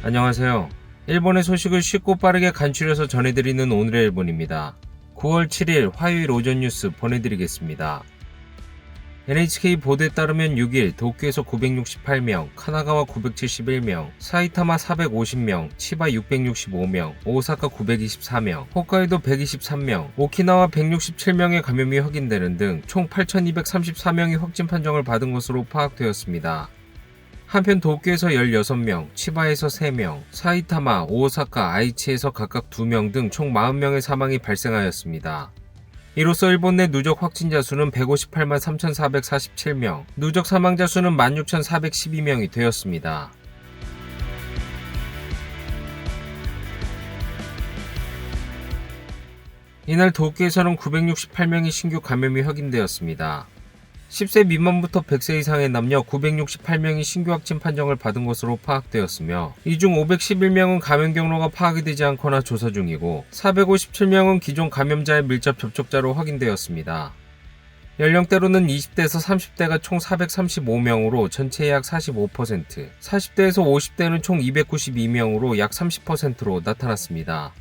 안녕하세요. 일본의 소식을 쉽고 빠르게 간추려서 전해드리는 오늘의 일본입니다. 9월 7일 화요일 오전 뉴스 보내드리겠습니다. NHK 보도에 따르면 6일 도쿄에서 968명, 카나가와 971명, 사이타마 450명, 치바 665명, 오사카 924명, 홋카이도 123명, 오키나와 167명의 감염이 확인되는 등 총 8,234명이 확진 판정을 받은 것으로 파악되었습니다. 한편 도쿄에서 16명, 치바에서 3명, 사이타마, 오사카, 아이치에서 각각 2명 등 총 40명의 사망이 발생하였습니다. 이로써 일본 내 누적 확진자 수는 158만 3,447명, 누적 사망자 수는 16,412명이 되었습니다. 이날 도쿄에서는 968명의 신규 감염이 확인되었습니다. 10세 미만부터 100세 이상의 남녀 968명이 신규 확진 판정을 받은 것으로 파악되었으며 이 중 511명은 감염 경로가 파악이 되지 않거나 조사 중이고 457명은 기존 감염자의 밀접 접촉자로 확인되었습니다. 연령대로는 20대에서 30대가 총 435명으로 전체의 약 45%, 40대에서 50대는 총 292명으로 약 30%로 나타났습니다.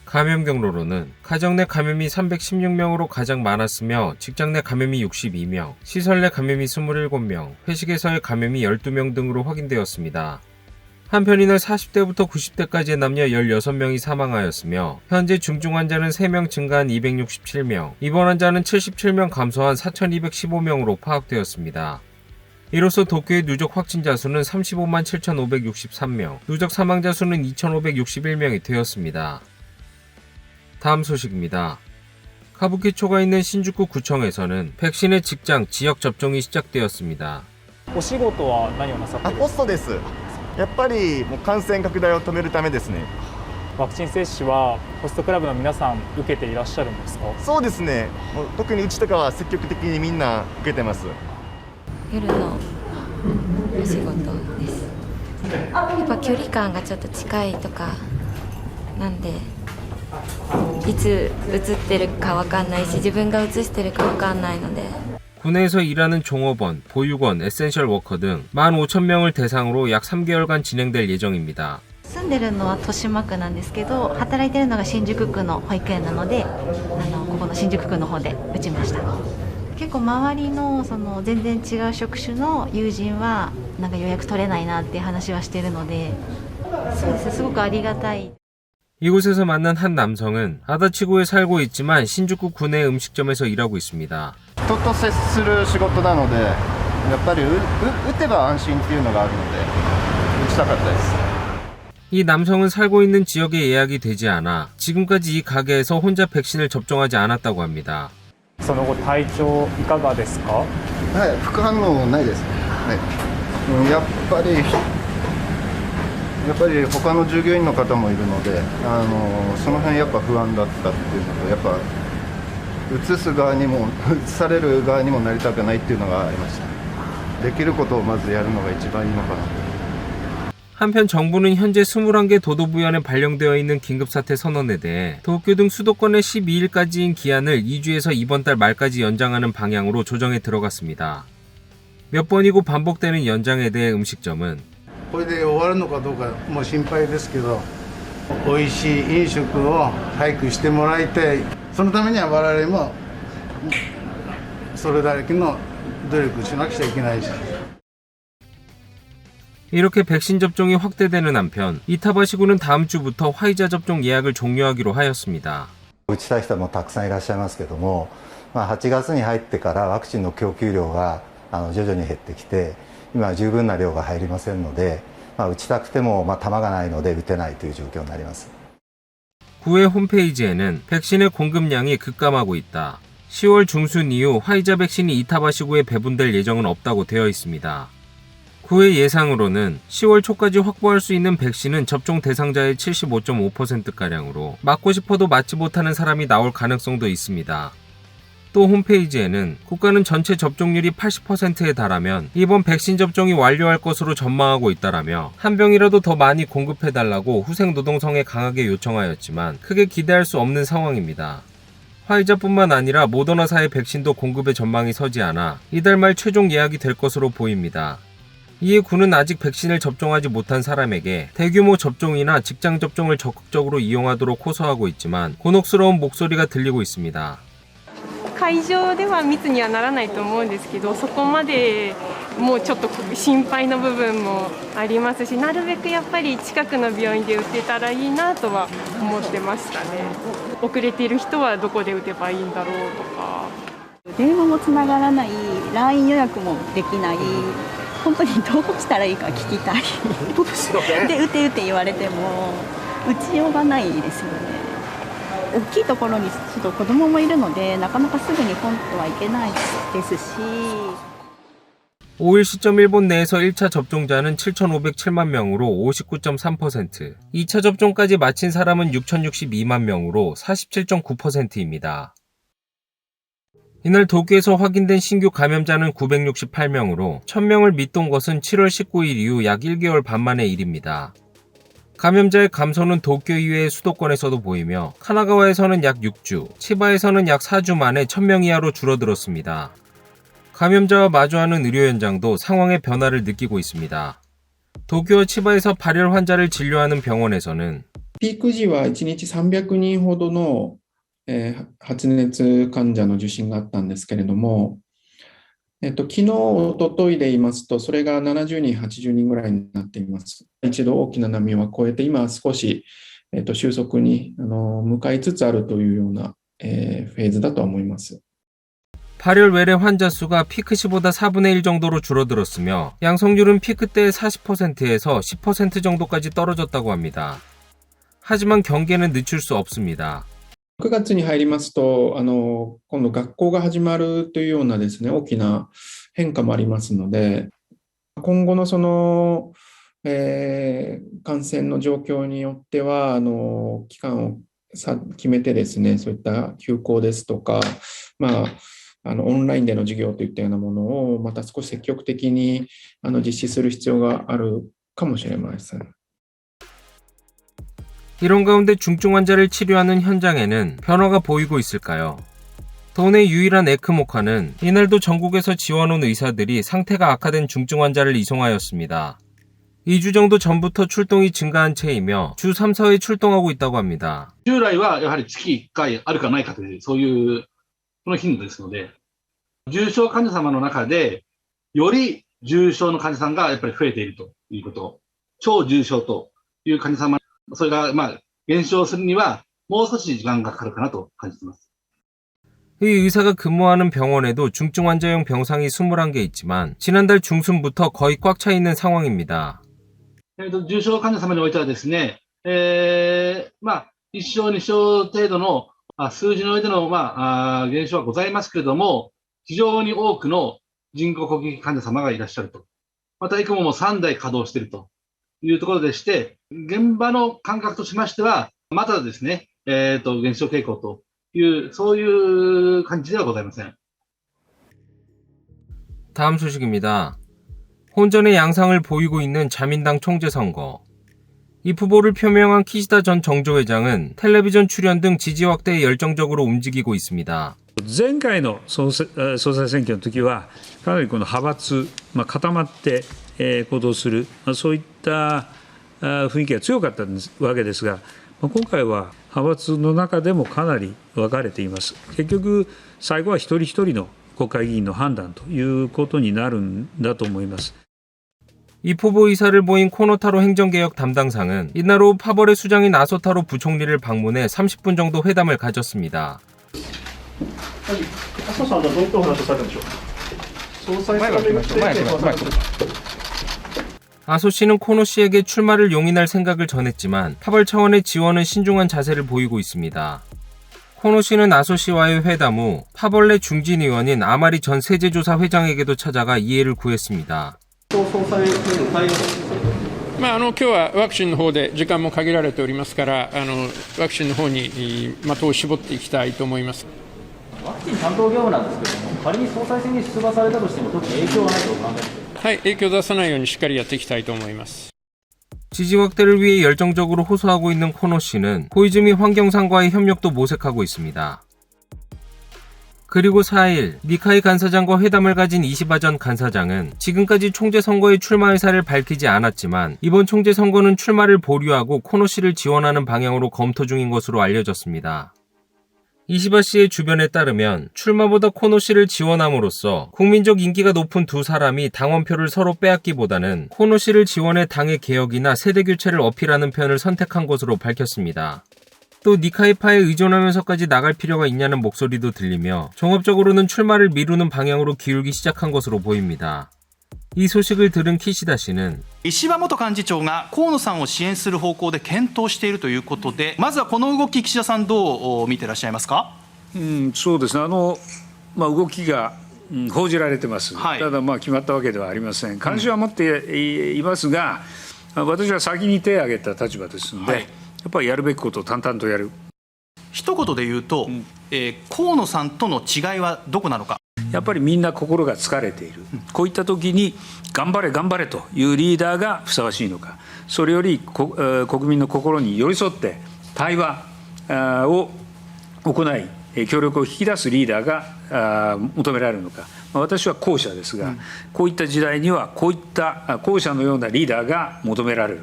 감염 경로로는 가정 내 감염이 316명으로 가장 많았으며 직장 내 감염이 62명, 시설 내 감염이 27명, 회식에서의 감염이 12명 등으로 확인되었습니다. 한편 이날 40대부터 90대까지의 남녀 16명이 사망하였으며 현재 중증 환자는 3명 증가한 267명, 입원 환자는 77명 감소한 4,215명으로 파악되었습니다. 이로써 도쿄의 누적 확진자 수는 35만 7,563명, 누적 사망자 수는 2,561명이 되었습니다. 다음 소식입니다. 카부키초가 있는 신주쿠 구청에서는 백신의 직장, 지역 접종이 시작되었습니다. お仕事は何をなさってるんですか？ポストです。やっぱりもう感染拡大を止めるためですね。ワクチン接種はホストクラブの皆さん受けていらっしゃるんですか？そうですね。もう特にうちとかは積極的にみんな受けてます。夜のお仕事です。やっぱ距離感がちょっと近いとかなんでいつ移ってるかわかんないし自分が移してるかわかんないので 군에서 일하는 종업원, 보육원, 에센셜 워커 등 15,000명을 대상으로 약 3개월간 진행될 예정입니다. 住んでるのは豊島区なんですけど働いてるのが新宿区の保育園なのでここの新宿区の方で打ちました。結構周りのその全然違う職種の友人はなんか予約取れないなっていう話はしてるのでそうですねすごくありがたい。 이곳에서 만난 한 남성은 아다치구에 살고 있지만 신주쿠 구내 음식점에서 일하고 있습니다. 人と接する仕事なので、やっぱり打てば安心っていうのがあるので、打ちたかったです。 이 남성은 살고 있는 지역에 예약이 되지 않아 지금까지 이 가게에서 혼자 백신을 접종하지 않았다고 합니다. その後体調いかがですか？はい、副反応ないです。はい。やっぱり他の従業員の方もいるので、その辺やっぱ不安だったっていうのと、やっぱ移す側にも移される側にもなりたくないっていうのがありました。できることをまずやるのが一番いいのかな。 한편 정부는 현재 21개 도도부현에 발령되어 있는 긴급사태 선언에 대해 도쿄 등 수도권의 12일까지인 기한을 2주에서 이번 달 말까지 연장하는 방향으로 조정에 들어갔습니다. 몇 번이고 반복되는 연장에 대해 음식점은 これで終わるのかどうかも心配ですけど、美味しい飲食を早くしてもらいたい。そのためには我々もそれだけの努力しなくちゃいけないし。 이렇게 백신 접종이 확대되는 한편 이타바시구는 다음 주부터 화이자 접종 예약을 종료하기로 하였습니다. 打ちたい人もたくさんいらっしゃいますけども、8月に入ってからワクチンの供給量が徐々に減ってきて今十分な量が入りませんので、打ちたくても弾がないので打てないという状況になります。 구의 홈페이지에는 백신의 공급량이 급감하고 있다. 10월 중순 이후 화이자 백신이 이타바시구에 배분될 예정은 없다고 되어 있습니다. 구의 예상으로는 10월 초까지 확보할 수 있는 백신은 접종 대상자의 75.5%가량으로 맞고 싶어도 맞지 못하는 사람이 나올 가능성도 있습니다. 또 홈페이지에는 국가는 전체 접종률이 80%에 달하면 이번 백신 접종이 완료할 것으로 전망하고 있다라며 한 병이라도 더 많이 공급해달라고 후생노동성에 강하게 요청하였지만 크게 기대할 수 없는 상황입니다. 화이자뿐만 아니라 모더나사의 백신도 공급의 전망이 서지 않아 이달 말 최종 예약이 될 것으로 보입니다. 이에 군은 아직 백신을 접종하지 못한 사람에게 대규모 접종이나 직장 접종을 적극적으로 이용하도록 호소하고 있지만 곤혹스러운 목소리가 들리고 있습니다. 会場では密にはならないと思うんですけど、そこまでもうちょっと心配の部分もありますし、なるべくやっぱり近くの病院で打てたらいいなとは思ってましたね。遅れている人はどこで打てばいいんだろうとか。電話もつながらない、LINE 予約もできない、本当にどうしたらいいか聞きたい。で、打て打て言われても打ちようがないですよね。大きいところにちょっと子供もいるので、なかなかすぐにポンとはいけないですし。 5일 시점 일본 내에서 1차 접종자는 7,507만 명으로 59.3%, 2차 접종까지 마친 사람은 6,062만 명으로 47.9%입니다. 이날 도쿄에서 확인된 신규 감염자는 968명으로 1000명을 밑돈 것은 7월 19일 이후 약 1개월 반 만의 일입니다. 감염자의 감소는 도쿄 이외의 수도권에서도 보이며 카나가와에서는 약 6주, 치바에서는 약 4주 만에 1000명 이하로 줄어들었습니다. 감염자와 마주하는 의료 현장도 상황의 변화를 느끼고 있습니다. 도쿄와 치바에서 발열 환자를 진료하는 병원에서는 ピーク時は1日300人ほどの発熱患者の受診があったんですけれども、昨日、おとといで言いますと、それが70人、80人ぐらいになっています。一度大きな波は越えて、今少し収束に向かいつつあるというようなフェーズだとは思います。 발열 외래 환자 수가 피크 시보다 4분의 1 정도로 줄어들었으며 양성률은 피크 때의 40%에서 10% 정도까지 떨어졌다고 합니다. 하지만 경계는 늦출 수 없습니다. 9月に入りますと、今度学校が始まるというようなですね、大きな変化もありますので、今後のその、感染の状況によっては、期間を決めてですね、そういった休校ですとか、オンラインでの授業といったようなものをまた少し積極的に実施する必要があるかもしれません。 이런 가운데 중증 환자를 치료하는 현장에는 변화가 보이고 있을까요? 도내 유일한 에크모카는 이날도 전국에서 지원온 의사들이 상태가 악화된 중증 환자를 이송하였습니다. 2주 정도 전부터 출동이 증가한 채이며 주 3, 4회 출동하고 있다고 합니다. 従来はやはり月1回あるかないかというそういうこの頻度ですので、重症患者様の中でより重症の患者さんがやっぱり増えているということ、超重症という患者様、それが減少するにはもう少し時間がかかるかなと感じています。 이 의사가 근무하는 병원에도 중증 환자용 병상이 21개 있지만 지난달 중순부터 거의 꽉 차 있는 상황입니다. 重症患者様においてはですね、1床2床程度の数字においての減少はございますけれども、非常に多くの人工呼吸器患者様がいらっしゃると。また ECMO も3台稼働しているというところでして、現場の感覚としましては、まだですね、減少傾向という、そういう感じではございません。 다음 소식입니다. 혼전의 양상을 보이고 있는 자민당 총재 선거. 이 후보를 표명한 키시다 전 정조회장은 텔레비전 출연 등 지지 확대에 열정적으로 움직이고 있습니다. 前回の総裁選挙の時はかなりこの派閥、固まって行動する、そういった雰囲気が強かったわけですが、今回は派閥の中でもかなり分かれています。結局最後は一人一人の国会議員の判断ということになるんだと思います。 이 후보 의사를 보인 코노타로 행정개혁 담당상은 이날 오후 파벌의 수장인 아소타로 부총리를 방문해 30분 정도 회담을 가졌습니다. 아소 씨는 코노 씨에게 출마를 용인할 생각을 전했지만 파벌 차원의 지원은 신중한 자세를 보이고 있습니다. 코노 씨는 아소 씨와의 회담 후 파벌 내 중진 의원인 아마리 전 세제조사 회장에게도 찾아가 이해를 구했습니다. 今日はワクチンの方で時間も限られておりますから、ワクチンの方に的を絞っていきたいと思います。ワクチン担当業務なんですけれども、仮に総裁選に出馬されたとしても特に影響はないとお考えですか？はい、影響を出さないようにしっかりやっていきたいと思います。 지지 확대를 위해 열정적으로 호소하고 있는 코노 씨는 고이즈미 환경상과의 협력도 모색하고 있습니다. 그리고 4일 니카이 간사장과 회담을 가진 이시바 전 간사장은 지금까지 총재 선거에 출마 의사를 밝히지 않았지만 이번 총재 선거는 출마를 보류하고 코노 씨를 지원하는 방향으로 검토 중인 것으로 알려졌습니다. 이시바 씨의 주변에 따르면 출마보다 코노 씨를 지원함으로써 국민적 인기가 높은 두 사람이 당원표를 서로 빼앗기보다는 코노 씨를 지원해 당의 개혁이나 세대 교체를 어필하는 편을 선택한 것으로 밝혔습니다. 또 니카이파에 의존하면서까지 나갈 필요가 있냐는 목소리도 들리며 종합적으로는 출마를 미루는 방향으로 기울기 시작한 것으로 보입니다. 이 소식을 들은 키시다 씨는 石破元幹事長が河野さんを支援する方向で検討しているということで、まずはこの動き、岸田さん、どう見てらっしゃいますか。そうですね、動きが報じられてます、ただ決まったわけではありません、関心は持っていますが、私は先に手を挙げた立場ですので、やっぱりやるべきことを淡々とやる。一言で言うと、河野さんとの違いはどこなのか。やっぱりみんな心が疲れている、こういった時に頑張れ頑張れというリーダーがふさわしいのか、それより国民の心に寄り添って対話を行い協力を引き出すリーダーが求められるのか、私は後者ですが、こういった時代にはこういった後者のようなリーダーが求められる、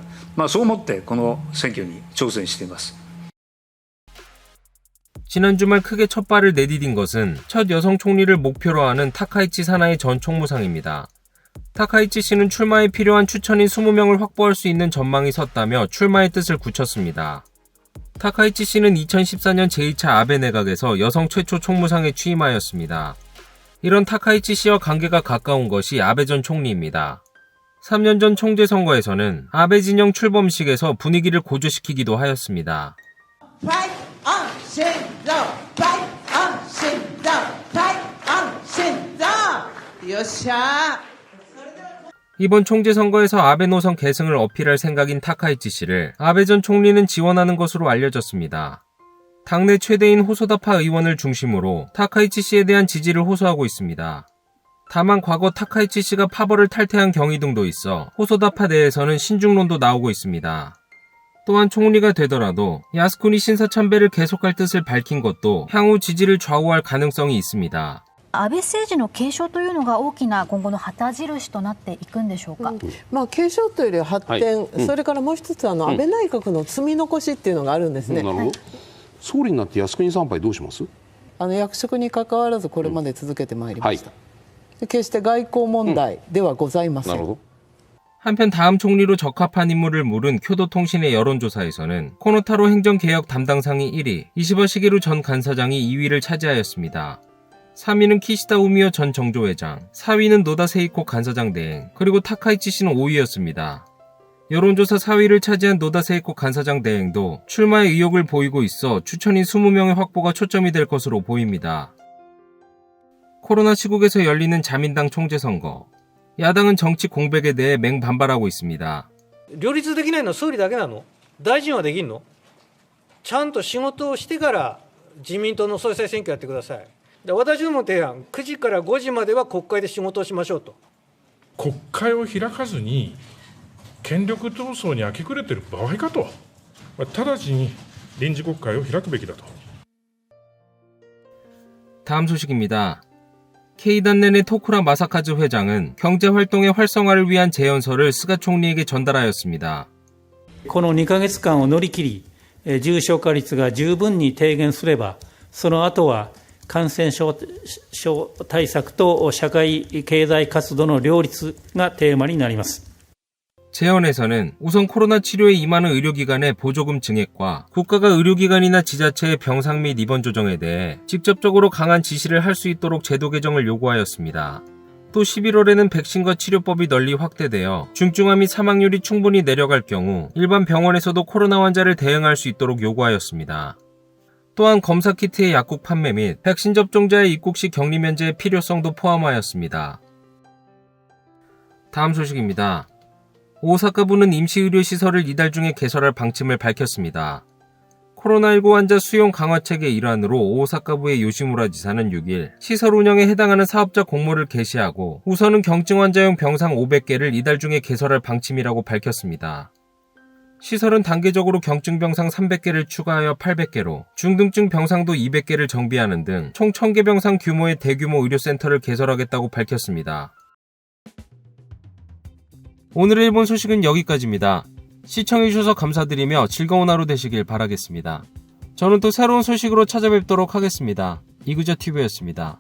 そう思ってこの選挙に挑戦しています。 지난 주말 크게 첫 발을 내디딘 것은 첫 여성 총리를 목표로 하는 타카이치 사나이 전 총무상입니다. 타카이치 씨는 출마에 필요한 추천인 20명을 확보할 수 있는 전망이 섰다며 출마의 뜻을 굳혔습니다. 타카이치 씨는 2014년 제2차 아베 내각에서 여성 최초 총무상에 취임하였습니다. 이런 타카이치 씨와 관계가 가까운 것이 아베 전 총리입니다. 3년 전 총재 선거에서는 아베 진영 출범식에서 분위기를 고조시키기도 하였습니다. 이번 총재 선거에서 아베 노선 계승을 어필할 생각인 타카이치 씨를 아베 전 총리는 지원하는 것으로 알려졌습니다. 당내 최대인 호소다파 의원을 중심으로 타카이치 씨에 대한 지지를 호소하고 있습니다. 다만 과거 타카이치 씨가 파벌을 탈퇴한 경위 등도 있어 호소다파 내에서는 신중론도 나오고 있습니다. 또한 총리가 되더라도 야스쿠니 신사 참배를 계속할 뜻을 밝힌 것도 향후 지지를 좌우할 가능성이 있습니다. 安倍政治の継承というのが大きな今後の旗印となっていくんでしょうか。継承というよりは発展、それからもう一つ安倍内閣の積み残しっていうのがあるんですね。なるほど。総理になって靖国参拝どうします？役職に関わらずこれまで続けてまいりました。決して外交問題ではございません。なるほど。 한편 다음 총리로 적합한 인물을 물은 교도통신의 여론조사에서는 코노타로 행정개혁 담당상이 1위, 이시바 시게루 전 간사장이 2위를 차지하였습니다. 3위는 키시다 우미오 전 정조회장, 4위는 노다 세이코 간사장 대행, 그리고 타카이치 씨는 5위였습니다. 여론조사 4위를 차지한 노다 세이코 간사장 대행도 출마의 의욕을 보이고 있어 추천인 20명의 확보가 초점이 될 것으로 보입니다. 코로나 시국에서 열리는 자민당 총재 선거. 야당은 정치 공백에 대해 맹반발하고 있습니다. 両立できないのは総理だけなの？大臣はできんの？ちゃんと仕事をしてから自民党の総裁選挙やってください。で、私どもの提案、9時から5時までは国会で仕事をしましょうと。国会を開かずに権力闘争に明け暮れている場合かと、直ちに臨時国会を開くべきだと。 다음 소식입니다. K단렌의 토쿠라 마사카즈 회장은 경제활동의 활성화를 위한 제언서를 스가 총리에게 전달하였습니다. この2ヶ月間を乗り切り、重症化率が十分に低減すれば、その後は感染症対策と社会経済活動の両立がテーマになります。 제언에서는 우선 코로나 치료에 임하는 의료기관의 보조금 증액과 국가가 의료기관이나 지자체의 병상 및 입원 조정에 대해 직접적으로 강한 지시를 할 수 있도록 제도 개정을 요구하였습니다. 또 11월에는 백신과 치료법이 널리 확대되어 중증화 및 사망률이 충분히 내려갈 경우 일반 병원에서도 코로나 환자를 대응할 수 있도록 요구하였습니다. 또한 검사 키트의 약국 판매 및 백신 접종자의 입국 시 격리 면제의 필요성도 포함하였습니다. 다음 소식입니다. 오사카부는 임시의료시설을 이달 중에 개설할 방침을 밝혔습니다. 코로나19 환자 수용 강화책의 일환으로 오사카부의 요시무라 지사는 6일 시설 운영에 해당하는 사업자 공모를 개시하고 우선은 경증 환자용 병상 500개를 이달 중에 개설할 방침이라고 밝혔습니다. 시설은 단계적으로 경증 병상 300개를 추가하여 800개로, 중등증 병상도 200개를 정비하는 등 총 1000개 병상 규모의 대규모 의료센터를 개설하겠다고 밝혔습니다. 오늘의 일본 소식은 여기까지입니다. 시청해주셔서 감사드리며 즐거운 하루 되시길 바라겠습니다. 저는 또 새로운 소식으로 찾아뵙도록 하겠습니다. 이그저TV였습니다.